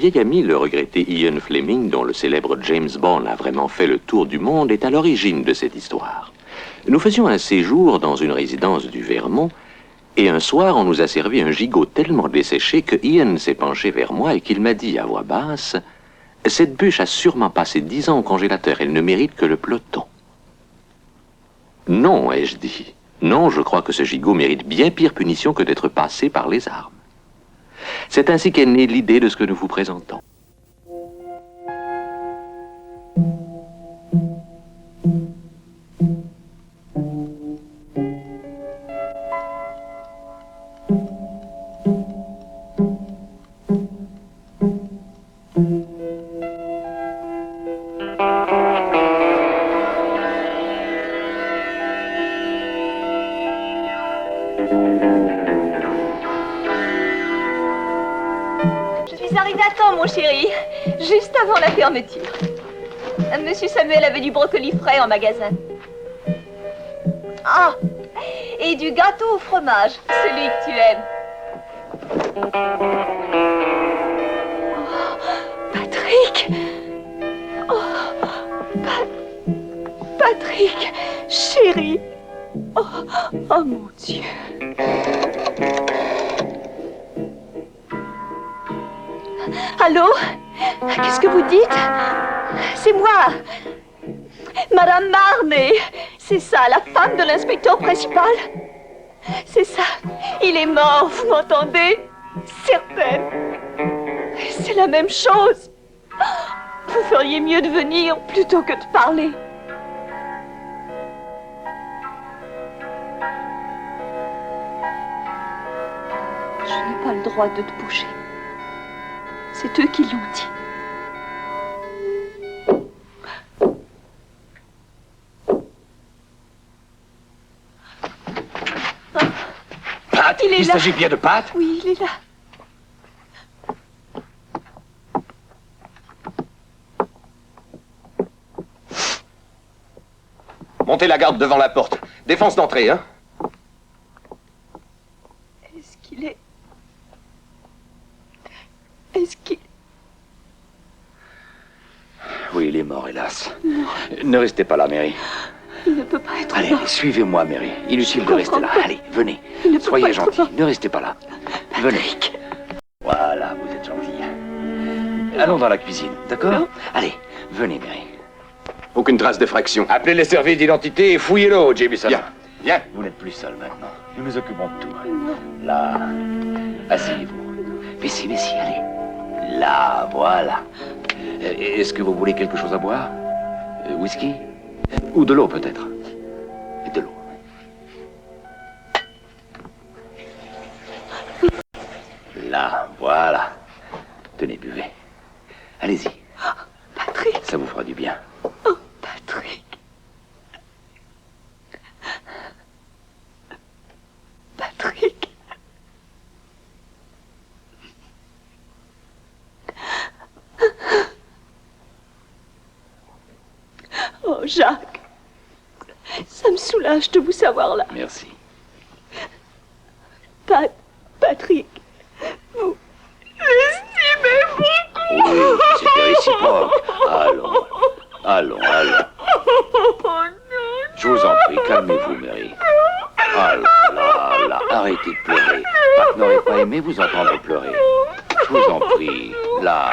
vieil ami, le regretté Ian Fleming, dont le célèbre James Bond a vraiment fait le tour du monde, est à l'origine de cette histoire. Nous faisions un séjour dans une résidence du Vermont, et un soir, on nous a servi un gigot tellement desséché que Ian s'est penché vers moi et qu'il m'a dit à voix basse « Cette bûche a sûrement passé 10 ans au congélateur, elle ne mérite que le peloton. » Non, ai-je dit. Non, je crois que ce gigot mérite bien pire punition que d'être passé par les armes. C'est ainsi qu'est née l'idée de ce que nous vous présentons. Mon chéri, juste avant la fermeture. Monsieur Samuel avait du brocoli frais en magasin. Ah, et du gâteau au fromage, celui que tu aimes. Oh, Patrick. Oh, Patrick, chéri. Oh, oh mon Dieu. Allô? Qu'est-ce que vous dites? C'est moi, Madame Marnay. C'est ça, la femme de l'inspecteur principal? C'est ça, il est mort, vous m'entendez? Certaine. C'est la même chose. Vous feriez mieux de venir plutôt que de parler. Je n'ai pas le droit de te bouger. C'est eux qui l'ont dit. Pat, il s'agit bien de Pat? Oui, il est là. Montez la garde devant la porte. Défense d'entrée, hein? Est-ce qu'il est... Est-ce qu'il... Oui, il est mort, hélas. Non. Ne restez pas là, Mary. Il ne peut pas être Allez, mort. allez, suivez-moi, Mary. Inutile de rester là. Allez, venez. Soyez gentils. Ne restez pas là. Venez. Voilà, vous êtes gentils. Allons dans la cuisine, d'accord? Allez, venez, Mary. Aucune trace d'effraction. Appelez les services d'identité et fouillez-le, Jameson. Viens, viens. Vous n'êtes plus seul maintenant. Nous nous occupons de tout. Là. Asseyez-vous. Messi, allez. Là, voilà. Est-ce que vous voulez quelque chose à boire? Whisky? Ou de l'eau, peut-être? De l'eau. Là, voilà. Tenez, buvez. Allez-y. Patrick. Ça vous fera du bien. Oh, Patrick. Patrick. Oh, Jacques. Ça me soulage de vous savoir là. Merci. Patrick. Vous l'estimez beaucoup. Oui, c'était réciproque. Allons. Allons. Oh non. Je vous en prie, calmez-vous, Mary. Ah là, arrêtez de pleurer. Pat n'aurait pas aimé vous entendre pleurer. Je vous en prie, là.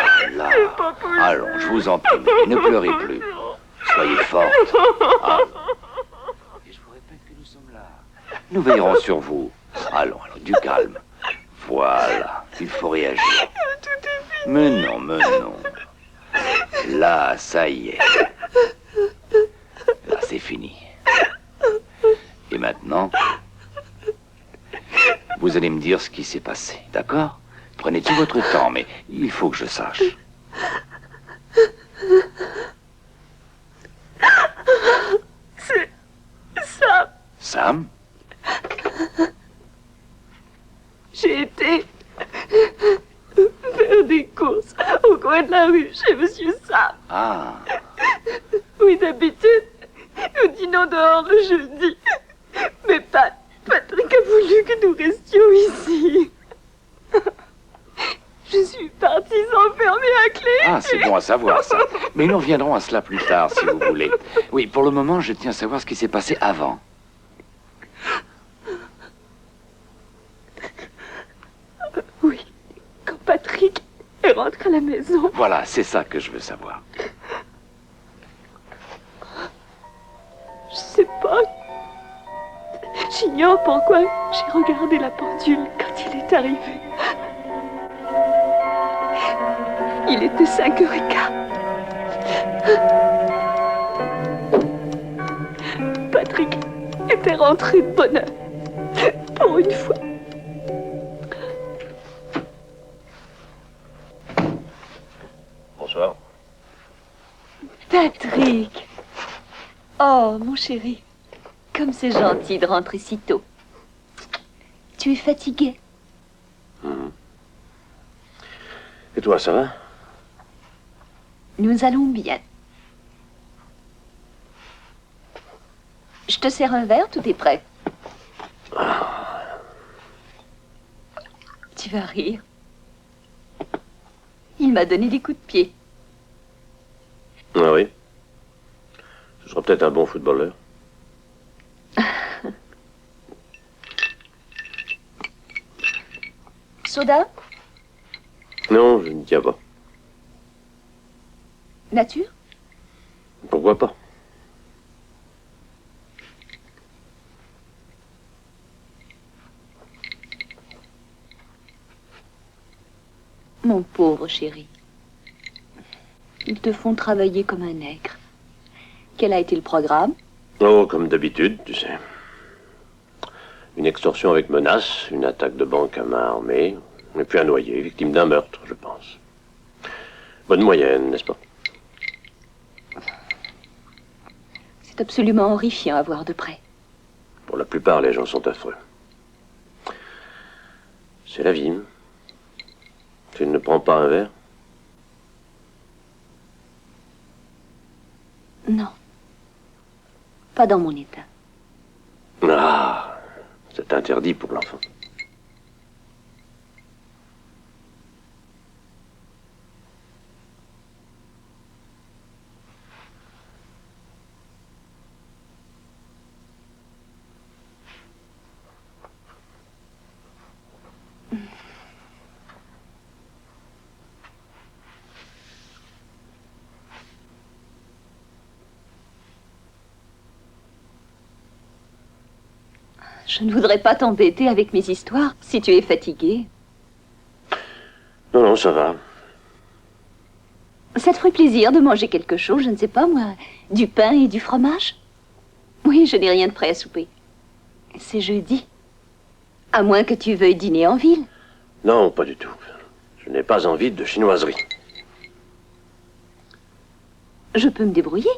Allons, je vous en prie, Mary, ne pleurez plus. Soyez forte. Ah. Et je vous répète que nous sommes là. Nous veillerons sur vous. Allons, du calme. Voilà, il faut réagir. Mais non. Là, ça y est. Là, c'est fini. Et maintenant, vous allez me dire ce qui s'est passé, d'accord? Prenez tout votre temps, mais il faut que je sache. C'est Sam. Sam? J'ai été faire des courses au coin de la rue chez Monsieur Sam. Ah. Oui, d'habitude, nous dînons dehors le jeudi. Mais Patrick a voulu que nous restions ici. Je suis partie sans fermer c'est bon à savoir, ça. Mais nous reviendrons à cela plus tard, si vous voulez. Oui, pour le moment, je tiens à savoir ce qui s'est passé avant. Oui, quand Patrick est rentré à la maison. Voilà, c'est ça que je veux savoir. Je sais pas. J'ignore pourquoi j'ai regardé la pendule quand il est arrivé. Il était 5h15. Patrick était rentré de bonne heure. Pour une fois. Bonsoir. Patrick. Oh, mon chéri. Comme c'est gentil de rentrer si tôt. Tu es fatigué. Et toi, ça va? Nous allons bien. Je te sers un verre, tout est prêt. Tu vas rire. Il m'a donné des coups de pied. Ah oui? Ce sera peut-être un bon footballeur. Soda? Non, je ne tiens pas. Nature? Pourquoi pas? Mon pauvre chéri. Ils te font travailler comme un nègre. Quel a été le programme? Oh, comme d'habitude, tu sais. Une extorsion avec menace, une attaque de banque à main armée, et puis un noyé, victime d'un meurtre, je pense. Bonne moyenne, n'est-ce pas? C'est absolument horrifiant à voir de près. Pour la plupart, les gens sont affreux. C'est la vie. Tu ne prends pas un verre? Non. Pas dans mon état. Ah, c'est interdit pour l'enfant. Je ne voudrais pas t'embêter avec mes histoires si tu es fatigué. Non, non, ça va. Ça te ferait plaisir de manger quelque chose, je ne sais pas moi, du pain et du fromage? Oui, je n'ai rien de prêt à souper. C'est jeudi. À moins que tu veuilles dîner en ville. Non, pas du tout. Je n'ai pas envie de chinoiserie. Je peux me débrouiller.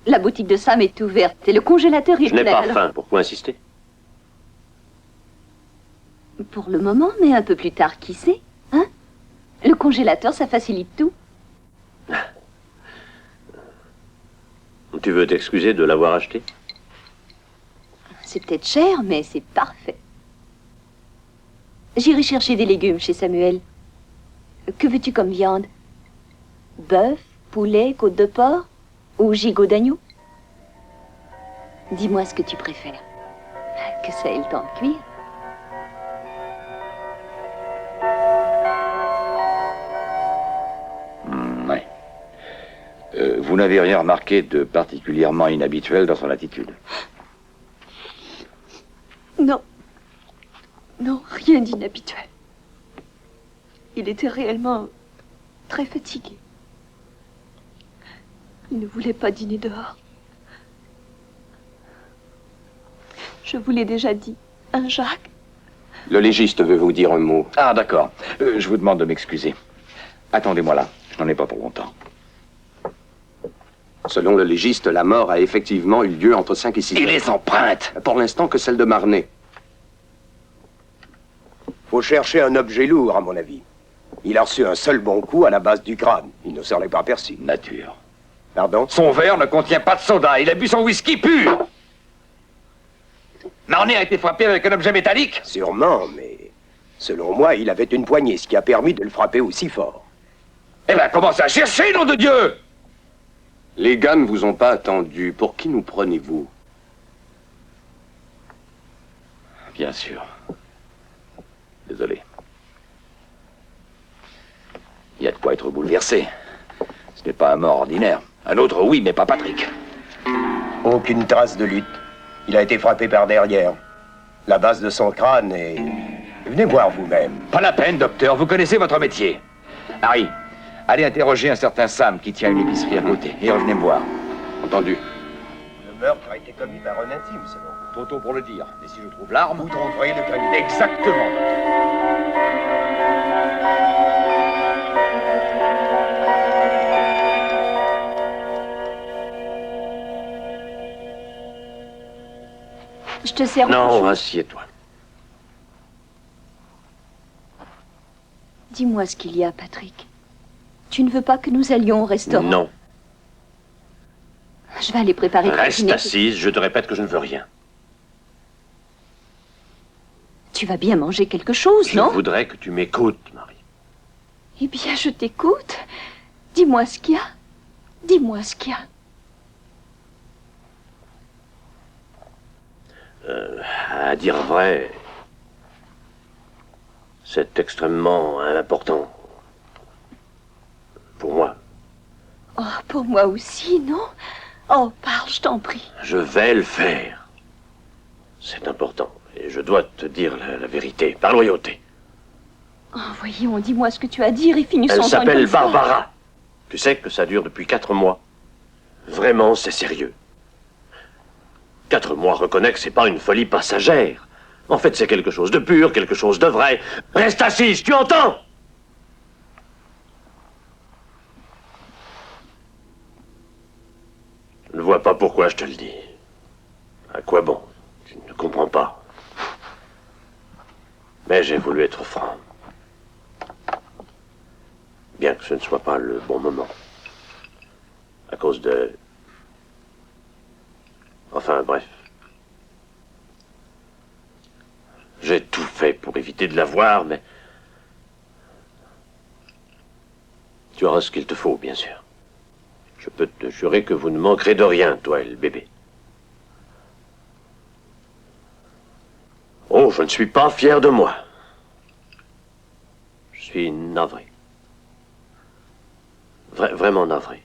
La boutique de Sam est ouverte et le congélateur est Je n'ai plein. pas alors- faim. Pourquoi insister? Pour le moment, mais un peu plus tard, qui sait, hein? Le congélateur, ça facilite tout. Tu veux t'excuser de l'avoir acheté? C'est peut-être cher, mais c'est parfait. J'irai chercher des légumes chez Samuel. Que veux-tu comme viande? Bœuf, poulet, côte de porc ou gigot d'agneau? Dis-moi ce que tu préfères. Que ça ait le temps de cuire. Ouais. Vous n'avez rien remarqué de particulièrement inhabituel dans son attitude? Non. Non, rien d'inhabituel. Il était réellement très fatigué. Il ne voulait pas dîner dehors. Je vous l'ai déjà dit, hein, Jacques? Le légiste veut vous dire un mot. Ah, d'accord. Je vous demande de m'excuser. Attendez-moi là. Je n'en ai pas pour longtemps. Selon le légiste, la mort a effectivement eu lieu entre 5 et 6 Et heures. les empreintes? Pour l'instant, que celle de Marnay. Faut chercher un objet lourd, à mon avis. Il a reçu un seul bon coup à la base du crâne. Il ne s'en est pas aperçu. Nature. Pardon? Son verre ne contient pas de soda. Il a bu son whisky pur. Marnay a été frappé avec un objet métallique? Sûrement, mais selon moi, il avait une poignée, ce qui a permis de le frapper aussi fort. Eh ben, commencez à chercher, nom de Dieu! Les gars ne vous ont pas attendu. Pour qui nous prenez-vous? Bien sûr. Désolé. Il y a de quoi être bouleversé. Ce n'est pas un mort ordinaire. Un autre, oui, mais pas Patrick. Aucune trace de lutte. Il a été frappé par derrière. La base de son crâne est... Venez voir vous-même. Pas la peine, docteur, vous connaissez votre métier. Harry, allez interroger un certain Sam qui tient une épicerie à côté. Et revenez me voir. Entendu. Le meurtre a été commis par un intime, c'est bon. Trop tôt pour le dire. Mais si je trouve l'arme... Vous trouverez le criminel. Exactement, docteur. Je te sers autre Non, chose. assieds-toi. Dis-moi ce qu'il y a, Patrick. Tu ne veux pas que nous allions au restaurant? Non. Je vais aller préparer ton Reste dîner. assise, je te répète que je ne veux rien. Tu vas bien manger quelque chose, Je non? voudrais que tu m'écoutes, Marie. Eh bien, je t'écoute. Dis-moi ce qu'il y a. Dis-moi ce qu'il y a. À dire vrai, c'est extrêmement important. Pour moi. Oh, pour moi aussi, non? Oh, parle, je t'en prie. Je vais le faire. C'est important. Et je dois te dire la vérité, par loyauté. Oh, voyons, dis-moi ce que tu as à dire et finissons Elle en une s'appelle bonne fois. Barbara. Tu sais que ça dure depuis 4 mois. Vraiment, c'est sérieux. 4 mois, reconnais que c'est pas une folie passagère. En fait, c'est quelque chose de pur, quelque chose de vrai. Reste assise, tu entends? Je ne vois pas pourquoi je te le dis. À quoi bon? Tu ne comprends pas. Mais j'ai voulu être franc. Bien que ce ne soit pas le bon moment. À cause de... Enfin, bref. J'ai tout fait pour éviter de la voir, mais... Tu auras ce qu'il te faut, bien sûr. Je peux te jurer que vous ne manquerez de rien, toi et le bébé. Oh, je ne suis pas fier de moi. Je suis navré. Vraiment navré.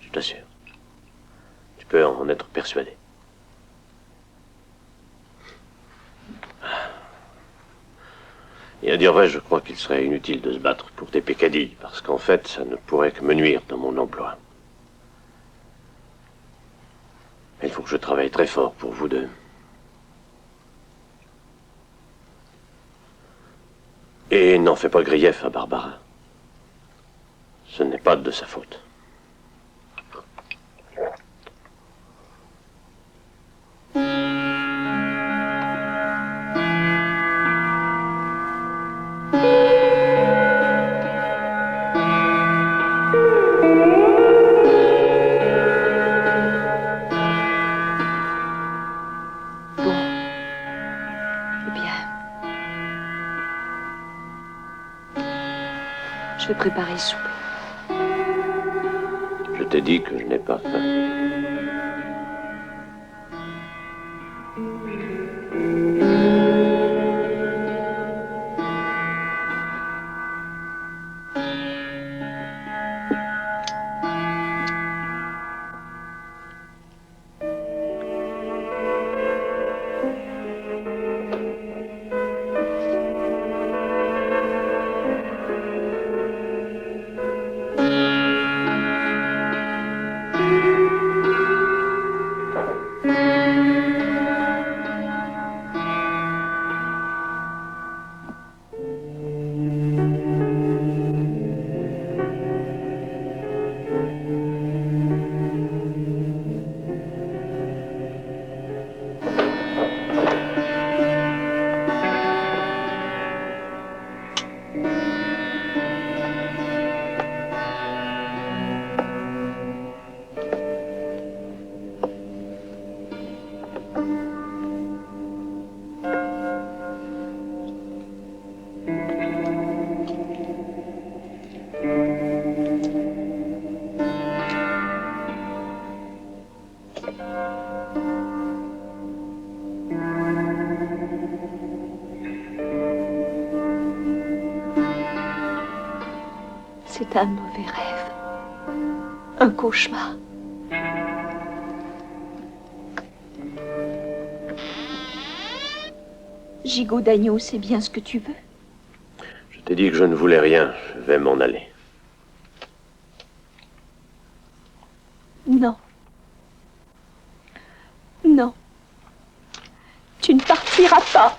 Je t'assure. Tu peux en être persuadé. Et à dire vrai, je crois qu'il serait inutile de se battre pour des peccadilles, parce qu'en fait, ça ne pourrait que me nuire dans mon emploi. Il faut que je travaille très fort pour vous deux. Et n'en fais pas grief à Barbara. Ce n'est pas de sa faute. Je vais préparer le souper. Je t'ai dit que je n'ai pas faim. C'était un mauvais rêve. Un cauchemar. Gigot d'agneau, c'est bien ce que tu veux? Je t'ai dit que je ne voulais rien. Je vais m'en aller. Non. Non. Tu ne partiras pas.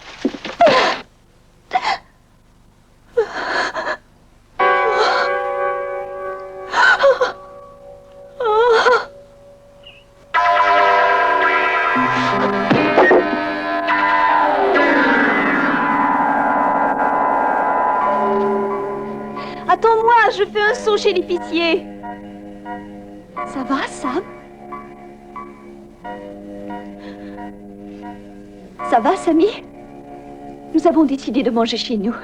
Attends-moi, je fais un saut chez l'épicier. Ça va, Sam? Ça va, Sammy? Nous avons décidé de manger chez nous.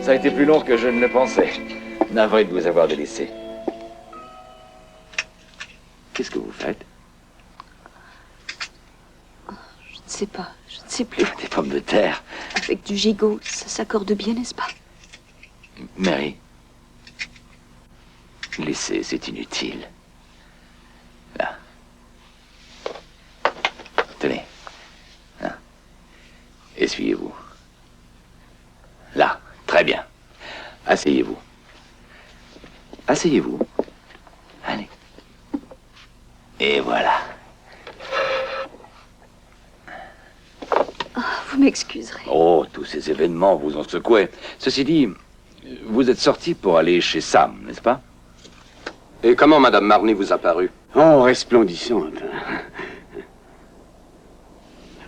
Ça a été plus long que je ne le pensais. Navré de vous avoir délaissé. Qu'est-ce que vous faites? Je ne sais pas, je ne sais plus. Des pommes de terre. Avec du gigot, ça s'accorde bien, n'est-ce pas? Mary, laissez, c'est inutile. Là. Tenez. Là. Essuyez-vous. Là, très bien. Asseyez-vous. Asseyez-vous. Allez. Et voilà. Vous m'excuserez. Oh, tous ces événements vous ont secoué. Ceci dit, vous êtes sorti pour aller chez Sam, n'est-ce pas? Et comment Madame Marney vous a paru? Oh, resplendissante.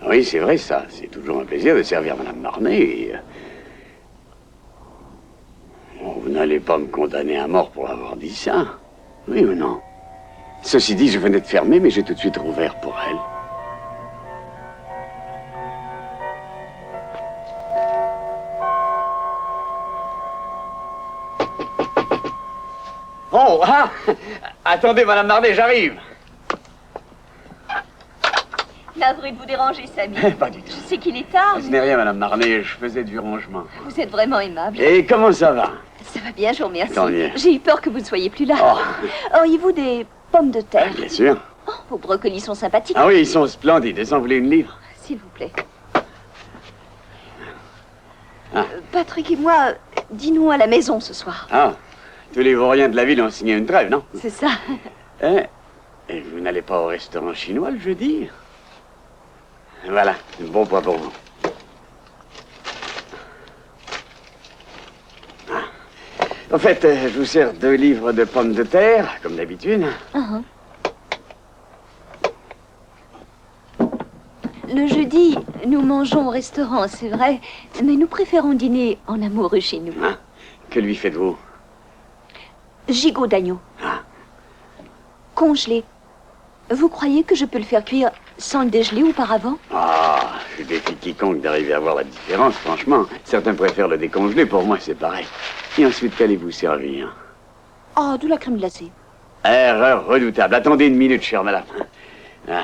Oui, c'est vrai ça. C'est toujours un plaisir de servir Madame Marney. Et... Oh, vous n'allez pas me condamner à mort pour avoir dit ça. Oui ou non? Ceci dit, je venais de fermer, mais j'ai tout de suite rouvert pour elle. Oh, ah! Attendez, Madame Marney, j'arrive. Navré de vous déranger, Sammy. Pas du tout. Je sais qu'il est tard. Ce n'est rien, Madame Marney, je faisais du rangement. Vous êtes vraiment aimable. Et comment ça va? Ça va bien, je vous remercie. Tant mieux. J'ai eu peur que vous ne soyez plus là. Oh. Auriez-vous des pommes de terre? Bien sûr. Oh, vos brocolis sont sympathiques. Ah oui, ils sont splendides. Vous en voulez une livre? S'il vous plaît. Ah. Patrick et moi, dînons à la maison ce soir. Ah, tous les vauriens de la ville ont signé une trêve, non? C'est ça. Hein? Et vous n'allez pas au restaurant chinois le jeudi? Voilà, un bon poids pour vous. En fait, je vous sers 2 livres de pommes de terre, comme d'habitude. Le jeudi, nous mangeons au restaurant, c'est vrai, mais nous préférons dîner en amoureux chez nous. Ah, que lui faites-vous? Gigot d'agneau. Ah. Congelé. Vous croyez que je peux le faire cuire sans le dégeler auparavant? Ah, je défie quiconque d'arriver à voir la différence, franchement. Certains préfèrent le décongeler, pour moi c'est pareil. Et ensuite, qu'allez-vous servir? Oh, de la crème glacée. Erreur redoutable. Attendez une minute, chère madame. Ah.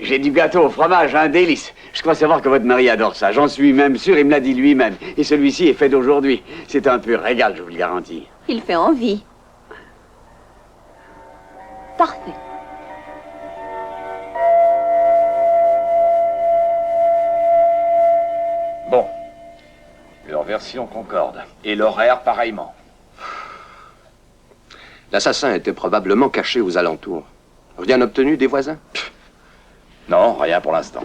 J'ai du gâteau au fromage, un délice. Je crois savoir que votre mari adore ça. J'en suis même sûr, il me l'a dit lui-même. Et celui-ci est fait d'aujourd'hui. C'est un pur régal, je vous le garantis. Il fait envie. Parfait. Bon. Leur version concorde. Et l'horaire pareillement. L'assassin était probablement caché aux alentours. Rien obtenu des voisins? Non, rien pour l'instant.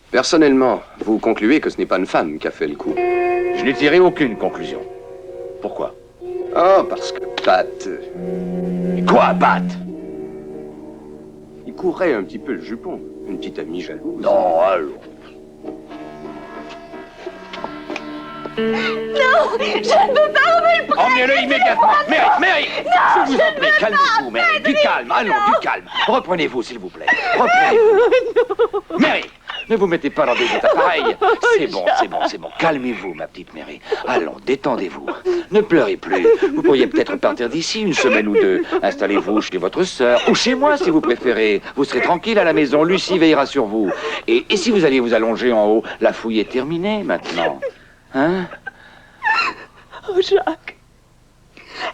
Personnellement, vous concluez que ce n'est pas une femme qui a fait le coup? Je n'ai tiré aucune conclusion. Pourquoi? Oh, parce que Pat... Quoi, Pat? il courait un petit peu le jupon. Une petite amie jalouse. Non, allons. Non, je ne veux pas, on me le prête. Emmenez-le immédiatement. Mary, je vous en prie, calmez-vous, Mary. Du calme, allons, du calme. Reprenez-vous, s'il vous plaît. Reprenez-vous. Mary, Ne vous mettez pas dans des états pareils. C'est bon, c'est bon, c'est bon. Calmez-vous, ma petite Mary. Allons, détendez-vous. Ne pleurez plus. Vous pourriez peut-être partir d'ici une semaine ou deux. Installez-vous chez votre sœur, ou chez moi si vous préférez. Vous serez tranquille à la maison, Lucie veillera sur vous. Et si vous alliez vous allonger en haut, la fouille est terminée maintenant. Hein? Oh, Jacques,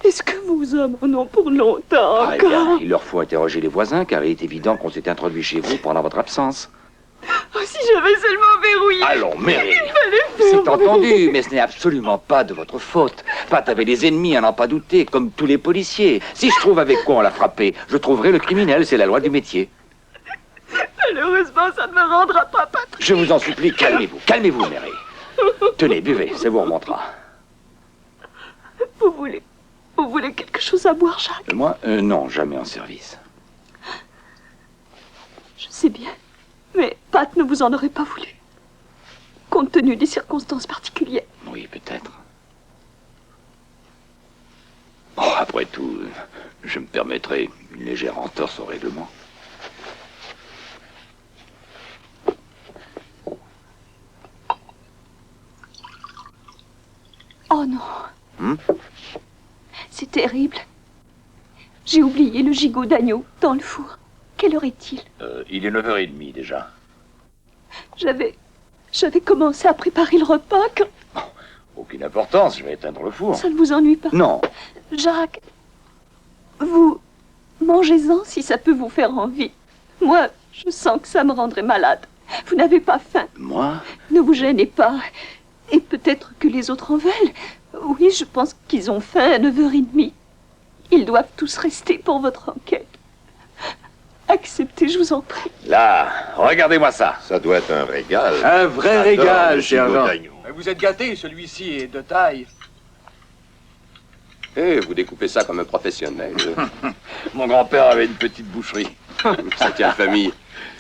est-ce que vos hommes en ont pour longtemps Eh bien, encore? il leur faut interroger les voisins, car il est évident qu'on s'est introduit chez vous pendant votre absence. Oh, si j'avais seulement verrouillé. Allons, Mary. Il fallait C'est faire entendu, mais ce n'est absolument pas de votre faute. Pat avait des ennemis, à n'en pas douter, comme tous les policiers. Si je trouve avec quoi on l'a frappé, je trouverai le criminel, c'est la loi du métier. Malheureusement, ça ne me rendra pas Patrick. Je vous en supplie, calmez-vous. Calmez-vous, Mary. Tenez, buvez, ça vous remontera. Vous voulez quelque chose à boire, Jacques? Moi, non, jamais en service. Je sais bien, mais Pat ne vous en aurait pas voulu, compte tenu des circonstances particulières. Oui, peut-être. Oh, après tout, je me permettrai une légère entorse au règlement. Oh non. C'est terrible. J'ai oublié le gigot d'agneau dans le four. Quelle heure est-il? Il est 9h30 déjà. J'avais commencé à préparer le repas quand... Aucune importance, je vais éteindre le four. Ça ne vous ennuie pas? Non. Jacques, vous mangez-en si ça peut vous faire envie. Moi, je sens que ça me rendrait malade. Vous n'avez pas faim. Moi? Ne vous gênez pas. Et peut-être que les autres en veulent. Oui, je pense qu'ils ont faim à 9h30. Ils doivent tous rester pour votre enquête. Acceptez, je vous en prie. Là, regardez-moi ça. Ça doit être un régal. Un vrai régal, sergent. Vous êtes gâté, celui-ci est de taille. Eh, vous découpez ça comme un professionnel. Mon grand-père avait une petite boucherie. Ça tient de famille.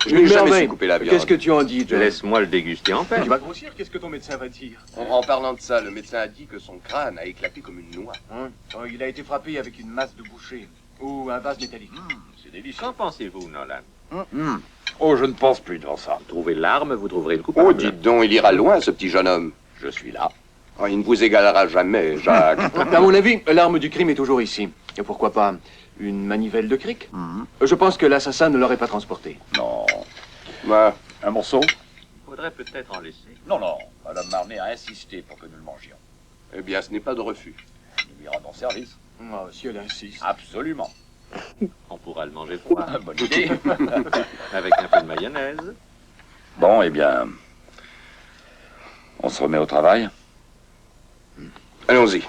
Je Une n'ai jamais merveille. su couper la viande. Qu'est-ce que tu en dis, John? Laisse-moi le déguster en paix. Tu vas grossir, qu'est-ce que ton médecin va dire? En parlant de ça, le médecin a dit que son crâne a éclaté comme une noix. Oh, il a été frappé avec une masse de boucher. Ou un vase métallique. C'est délicieux. Qu'en pensez-vous, Nolan? Oh, je ne pense plus devant ça. Vous trouvez l'arme, vous trouverez le coupable. Oh, dites donc, il ira loin, ce petit jeune homme. Je suis là. Oh, il ne vous égalera jamais, Jacques. À mon avis, l'arme du crime est toujours ici. Et pourquoi pas une manivelle de cric? Je pense que l'assassin ne l'aurait pas transportée. Non. Bah, Un morceau? Faudrait peut-être en laisser. Non, non. Madame Marnet a insisté pour que nous le mangions. eh bien, ce n'est pas de refus. Nous lui rendons service. Oh, si elle insiste. Absolument. On pourra le manger froid. Bonne idée. Avec un peu de mayonnaise. Bon, eh bien, on se remet au travail. Allons-y.